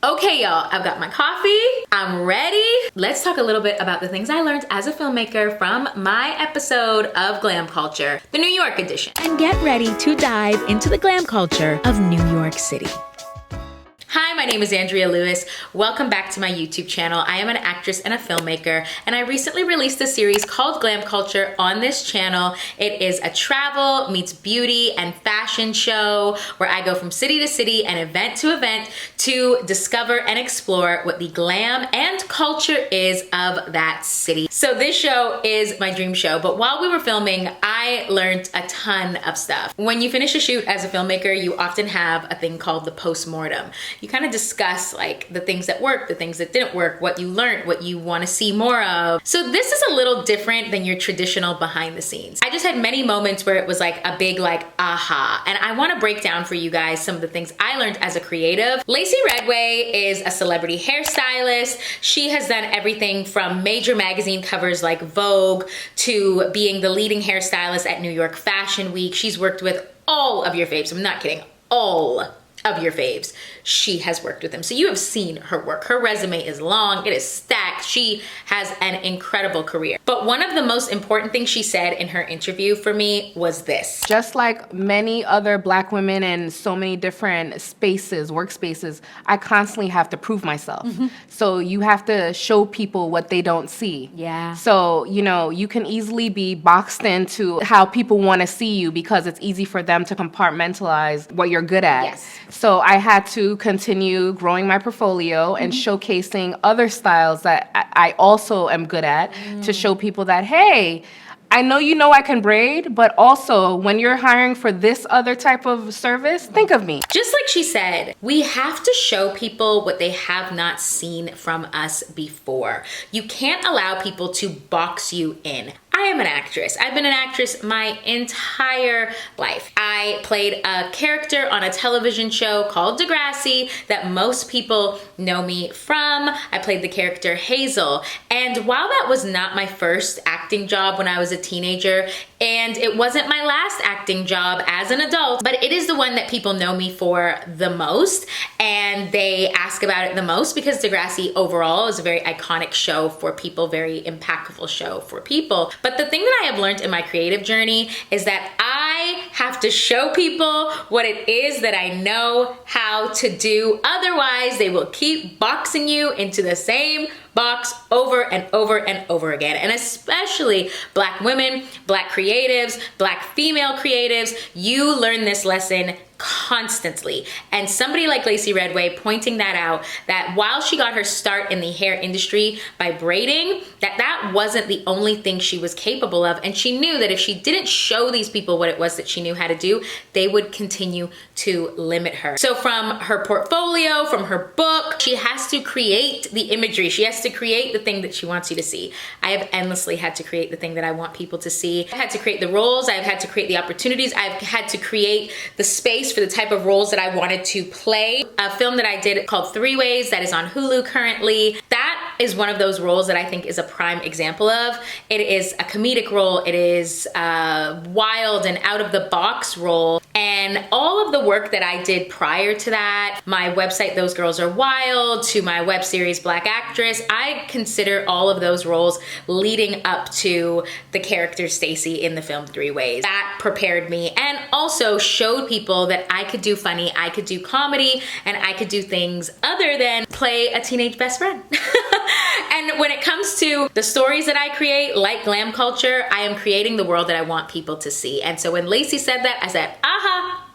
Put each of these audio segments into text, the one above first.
Okay, y'all, I've got my coffee. I'm ready. Let's talk a little bit about the things I learned as a filmmaker from my episode of GlamCulture, the New York edition. And get ready to dive into the glam culture of New York City. Hi, my name is Andrea Lewis. Welcome back to my YouTube channel. I am an actress and a filmmaker, and I recently released a series called GlamCulture on this channel. It is a travel meets beauty and fashion show where I go from city to city and event to event to discover and explore what the glam and culture is of that city. So this show is my dream show, but while we were filming, I learned a ton of stuff. When you finish a shoot as a filmmaker, you often have a thing called the post-mortem. You kind of discuss like the things that worked, the things that didn't work, what you learned, what you want to see more of. So this is a little different than your traditional behind the scenes. I just had many moments where it was like a big like aha, and I want to break down for you guys some of the things I learned as a creative. Lacey Redway is a celebrity hairstylist. She has done everything from major magazine covers like Vogue to being the leading hairstylist at New York Fashion Week. She's worked with all of your faves. I'm not kidding. All of your faves. She has worked with them. So you have seen her work. Her resume is long, it is stacked. She has an incredible career. But one of the most important things she said in her interview for me was this. Just like many other Black women in so many different spaces, workspaces, I constantly have to prove myself. So you have to show people what they don't see. Yeah. So, you know, you can easily be boxed into how people want to see you because it's easy for them to compartmentalize what you're good at. Yes. So I had to continue growing my portfolio and showcasing other styles that I also am good at to show people that, hey, I know I can braid, but also when you're hiring for this other type of service, think of me. Just like she said, we have to show people what they have not seen from us before. You can't allow people to box you in. I am an actress. I've been an actress my entire life. I played a character on a television show called Degrassi that most people know me from. I played the character Hazel. And while that was not my first acting job when I was a teenager, and it wasn't my last acting job as an adult, but it is the one that people know me for the most, and they ask about it the most because Degrassi overall is a very iconic show for people, very impactful show for people. But the thing that I have learned in my creative journey is that I have to show people what it is that I know how to do. Otherwise, they will keep boxing you into the same box over and over and over again. And especially Black women, Black creatives, Black female creatives, you learn this lesson constantly. And somebody like Lacey Redway pointing that out, that while she got her start in the hair industry by braiding, that wasn't the only thing she was capable of. And she knew that if she didn't show these people what it was that she knew how to do, they would continue to limit her. So from her portfolio, from her book, she has to create the imagery. She has to create the thing that she wants you to see. I have endlessly had to create the thing that I want people to see. I've had to create the roles. I've had to create the opportunities. I've had to create the space for the type of roles that I wanted to play. A film that I did called Three Ways that is on Hulu currently. That is one of those roles that I think is a prime example of. It is a comedic role. It is a wild and out of the box role. And all of the work that I did prior to that, my website, Those Girls Are Wild, to my web series, Black Actress, I consider all of those roles leading up to the character Stacey in the film Three Ways. That prepared me and also showed people that I could do funny, I could do comedy, and I could do things other than play a teenage best friend. And when it comes to the stories that I create, like GlamCulture, I am creating the world that I want people to see. And so when Lacey said that, I said, aha,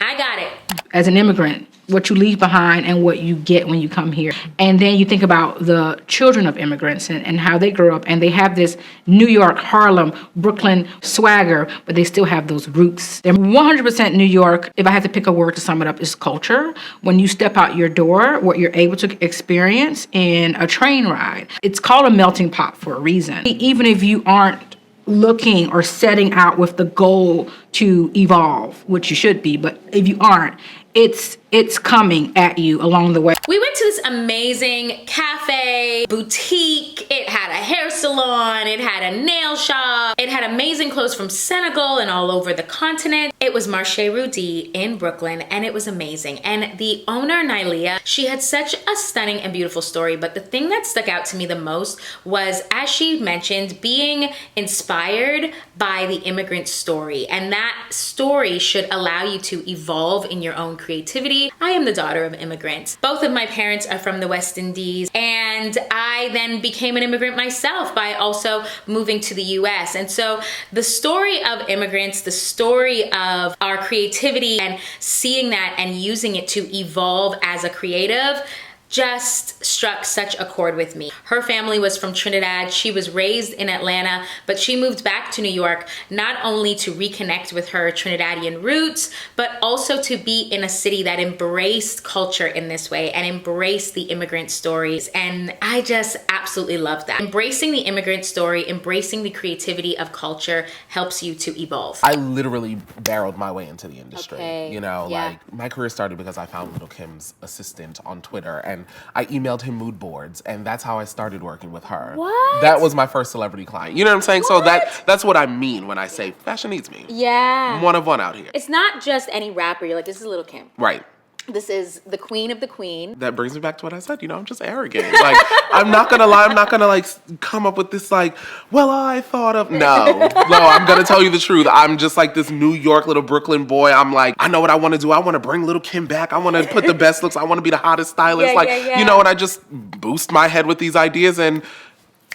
I got it. As an immigrant, what you leave behind and what you get when you come here. And then you think about the children of immigrants and how they grow up, and they have this New York, Harlem, Brooklyn swagger, but they still have those roots. They're 100% New York. If I had to pick a word to sum it up, is culture. When you step out your door, what you're able to experience in a train ride. It's called a melting pot for a reason. Even if you aren't looking or setting out with the goal to evolve, which you should be, but if you aren't, it's it's coming at you along the way. We went to this amazing cafe, boutique. It had a hair salon, it had a nail shop, it had amazing clothes from Senegal and all over the continent. It was Marché Rudi in Brooklyn, and it was amazing. And the owner, Nailia, she had such a stunning and beautiful story, but the thing that stuck out to me the most was, as she mentioned, being inspired by the immigrant story. And that story should allow you to evolve in your own creativity. I am the daughter of immigrants. Both of my parents are from the West Indies, and I then became an immigrant myself by also moving to the US. And so the story of immigrants, the story of our creativity and seeing that and using it to evolve as a creative just struck such a chord with me. Her family was from Trinidad. She was raised in Atlanta, but she moved back to New York, not only to reconnect with her Trinidadian roots, but also to be in a city that embraced culture in this way and embraced the immigrant stories. And I just absolutely love that. Embracing the immigrant story, embracing the creativity of culture helps you to evolve. I literally barreled my way into the industry. Okay, You know, yeah. like my career started because I found Little Kim's assistant on Twitter, and I emailed him mood boards, and that's how I started working with her. What? That was my first celebrity client. You know what I'm saying? So that's what I mean when I say fashion needs me. Yeah. I'm one of one out here. It's not just any rapper. You're like, this is Lil' Kim. Right. This is the queen of the queen. That brings me back to what I said. You know, I'm just arrogant. Like, I'm not gonna lie. I'm not gonna like come up with this like, well, I thought of. No, I'm gonna tell you the truth. I'm just like this New York little Brooklyn boy. I'm like, I know what I want to do. I want to bring Little Kim back. I want to put the best looks. I want to be the hottest stylist. You know, and I just boost my head with these ideas and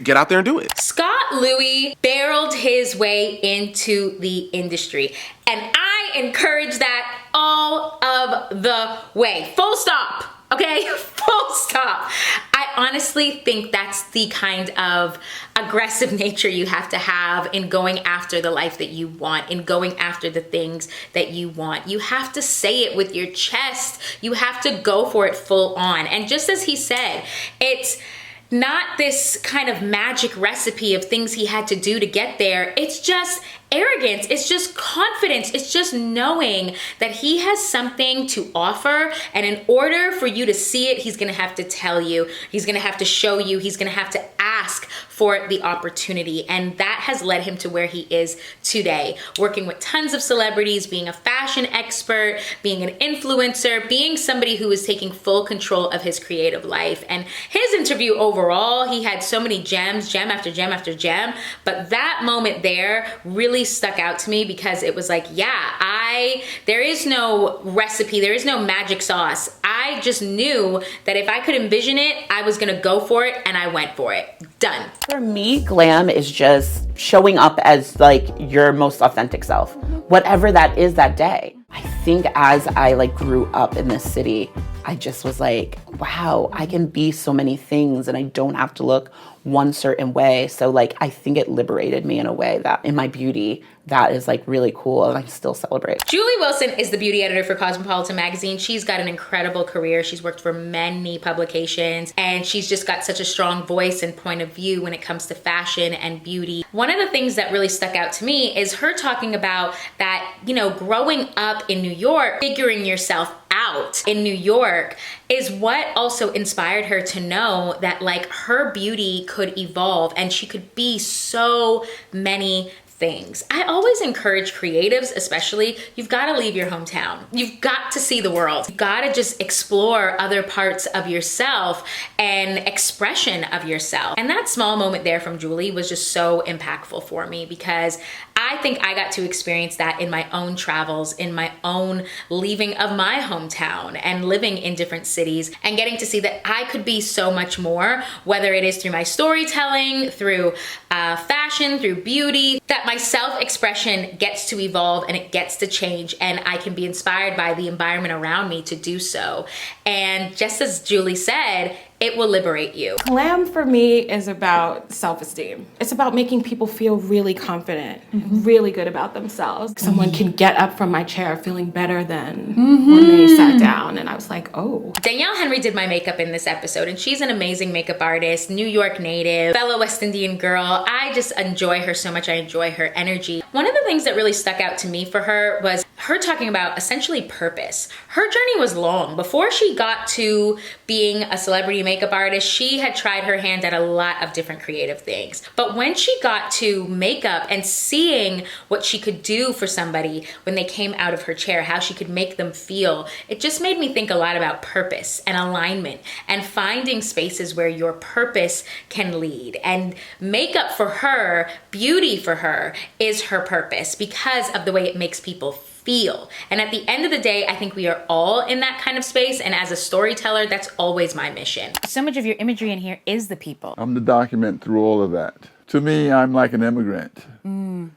get out there and do it. Scott Louis barreled his way into the industry, and I encourage that all of the way. Full stop. Okay, full stop. I honestly think that's the kind of aggressive nature you have to have in going after the life that you want, in going after the things that you want. You have to say it with your chest. You have to go for it full on. And just as he said, it's not this kind of magic recipe of things he had to do to get there. It's just arrogance. It's just confidence. It's just knowing that he has something to offer. And in order for you to see it, he's going to have to tell you. He's going to have to show you. He's going to have to ask for the opportunity. And that has led him to where he is today, working with tons of celebrities, being a fashion expert, being an influencer, being somebody who is taking full control of his creative life. And his interview overall, he had so many gems, gem after gem after gem. But that moment there really stuck out to me because it was like, there is no recipe, there is no magic sauce. I just knew that if I could envision it, I was gonna go for it, and I went for it. Done. For me, glam is just showing up as like your most authentic self, whatever that is that day. I think as I like grew up in this city, I just was like, wow, I can be so many things and I don't have to look one certain way. So like, I think it liberated me in a way that in my beauty, that is like really cool, and I still celebrate. Julie Wilson is the beauty editor for Cosmopolitan magazine. She's got an incredible career. She's worked for many publications, and she's just got such a strong voice and point of view when it comes to fashion and beauty. One of the things that really stuck out to me is her talking about that, you know, growing up in New York, figuring yourself out in New York is what also inspired her to know that like her beauty could evolve and she could be so many things. I always encourage creatives, especially, you've got to leave your hometown. You've got to see the world. You've got to just explore other parts of yourself and expression of yourself. And that small moment there from Julie was just so impactful for me because I think I got to experience that in my own travels, in my own leaving of my hometown and living in different cities and getting to see that I could be so much more, whether it is through my storytelling, through fashion, through beauty, that my self-expression gets to evolve and it gets to change, and I can be inspired by the environment around me to do so. And just as Julie said, it will liberate you. Glam for me is about self-esteem. It's about making people feel really confident, really good about themselves. Someone can get up from my chair feeling better than when they sat down, and I was like, oh. Danielle Henry did my makeup in this episode, and she's an amazing makeup artist, New York native, fellow West Indian girl. I just enjoy her so much. I enjoy her energy. One of the things that really stuck out to me for her was her talking about essentially purpose. Her journey was long. Before she got to being a celebrity makeup artist, she had tried her hand at a lot of different creative things. But when she got to makeup and seeing what she could do for somebody when they came out of her chair, how she could make them feel, it just made me think a lot about purpose and alignment and finding spaces where your purpose can lead. And makeup for her, beauty for her, is her purpose because of the way it makes people feel. And at the end of the day, I think we are all in that kind of space. And as a storyteller, that's always my mission. So much of your imagery in here is the people. I'm the document through all of that. To me, I'm like an immigrant,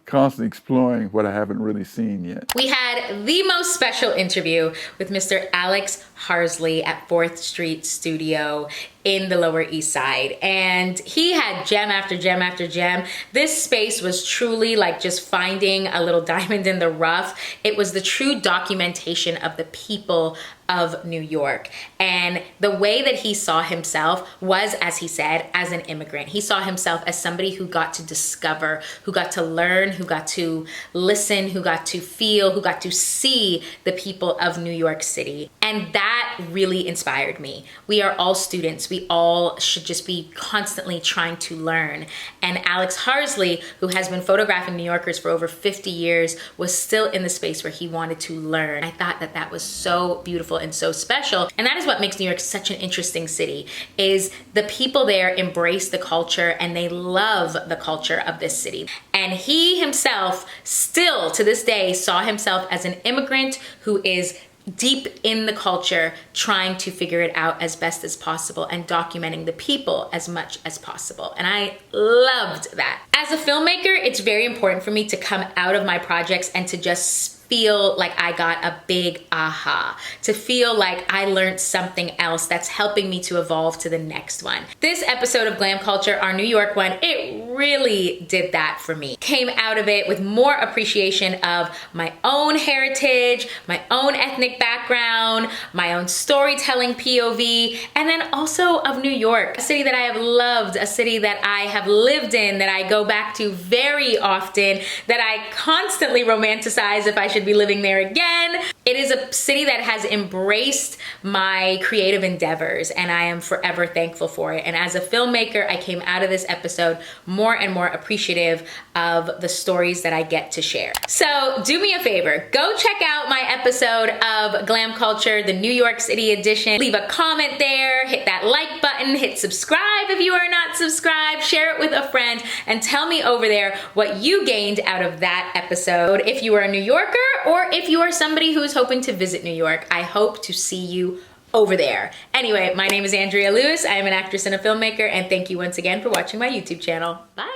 constantly exploring what I haven't really seen yet. We had the most special interview with Mr. Alex Harsley at 4th Street Studio in the Lower East Side. And he had gem after gem after gem. This space was truly like just finding a little diamond in the rough. It was the true documentation of the people of New York. And the way that he saw himself was, as he said, as an immigrant. He saw himself as somebody who got to discover, who got to learn, who got to listen, who got to feel, who got to see the people of New York City. And that really inspired me. We are all students. We all should just be constantly trying to learn. And Alex Harsley, who has been photographing New Yorkers for over 50 years, was still in the space where he wanted to learn. I thought that that was so beautiful and so special. And that is what makes New York such an interesting city, is the people there embrace the culture and they love the culture of this city. And he himself still to this day saw himself as an immigrant who is deep in the culture, trying to figure it out as best as possible and documenting the people as much as possible. And I loved that. As a filmmaker, it's very important for me to come out of my projects and to just feel like I got a big aha, to feel like I learned something else that's helping me to evolve to the next one. This episode of GlamCulture, our New York one, it really did that for me. Came out of it with more appreciation of my own heritage, my own ethnic background, my own storytelling POV, and then also of New York, a city that I have loved, a city that I have lived in, that I go back to very often, that I constantly romanticize if I should be living there again. It is a city that has embraced my creative endeavors, and I am forever thankful for it. And as a filmmaker, I came out of this episode more and more appreciative of the stories that I get to share. So do me a favor, go check out my episode of GlamCulture, the New York City edition. Leave a comment there, hit that like button, hit subscribe if you are not subscribed, share it with a friend, and tell me over there what you gained out of that episode. If you are a New Yorker, or if you are somebody who's hoping to visit New York, I hope to see you over there. Anyway, my name is Andrea Lewis. I am an actress and a filmmaker, and thank you once again for watching my YouTube channel. Bye.